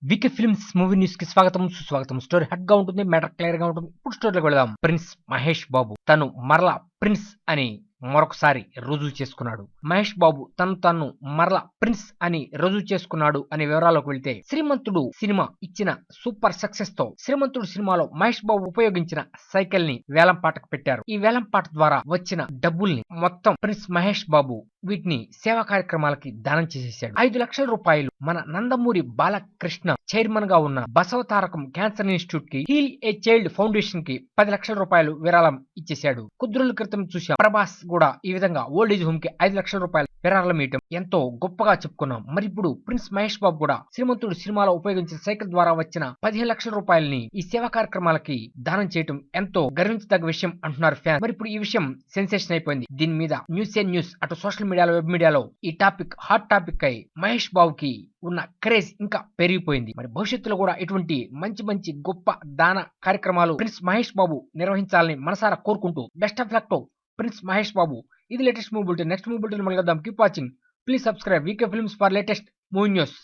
వీకే films movie news కి స్వాగతం సుస్వాగతం. స్టోరీ హట్ గా ఉంటుంది, మ్యాటర్ క్లియర్ గా ఉంటుంది. ఇప్పుడు స్టోరీలోకి వెళదాం. ప్రిన్స్ మహేష్ బాబు తను మరలా ప్రిన్స్ అని మరొకసారి రుజువు చేసుకున్నాడు. మహేష్ బాబు తను మరలా ప్రిన్స్ అని రుజువు చేసుకున్నాడు అనే వివరాలకు వెళ్తే, శ్రీమంతుడు సినిమా ఇచ్చిన సూపర్ సక్సెస్ తో శ్రీమంతుడు సినిమాలో మహేష్ బాబు ఉపయోగించిన సైకిల్ ని వేలం పాటకు పెట్టారు. ఈ వేలం పాట ద్వారా వచ్చిన డబ్బుల్ని మొత్తం ప్రిన్స్ మహేష్ బాబు వీటిని సేవా కార్యక్రమాలకి దానం చేసేశాడు. 5 లక్షల రూపాయలు మన నందమూరి బాలకృష్ణ చైర్మన్ గా ఉన్న బసవతారకం క్యాన్సర్ ఇన్స్టిట్యూట్ కి, హీల్ ఏ చైల్డ్ ఫౌండేషన్ కి 10 లక్షల రూపాయలు విరాళం ఇచ్చేశాడు. కొద్ది రోజుల క్రితం చూసాం ప్రభాస్ కూడా ఈ విధంగా ఓల్డ్ ఏజ్ హోమ్ కి 5 లక్షల రూపాయలు విరాళం ఇవ్వడం ఎంతో గొప్పగా చెప్పుకున్నాం. మరి ఇప్పుడు ప్రిన్స్ మహేష్ బాబు కూడా శ్రీమంతుడు సినిమాలో ఉపయోగించిన సైకిల్ ద్వారా వచ్చిన 15 లక్షల రూపాయలని ఈ సేవా కార్యక్రమాలకి దానం చేయడం ఎంతో గర్వించదగ్గ విషయం అంటున్నారు ఫ్యాన్స్. మరి ఇప్పుడు ఈ విషయం సెన్సేషన్ అయిపోయింది. దీని మీద న్యూస్ అటు సోషల్ మీడియాలో, వెబ్ మీడియాలో ఈ టాపిక్ హాట్ టాపిక్ అయి మహేష్ బాబుకి ఉన్న క్రేజ్ ఇంకా పెరిగిపోయింది. మరి భవిష్యత్తులో కూడా ఇటువంటి మంచి గొప్ప దాన కార్యక్రమాలు ప్రిన్స్ మహేష్ బాబు నిర్వహించాలని మనసారా కోరుకుంటూ best of luck to prince Mahesh Babu. ఇది latest movie bulletin. Next movie bulletin మళ్ళీ కలుద్దాం. Keep watching. Please subscribe VK films for latest movie news.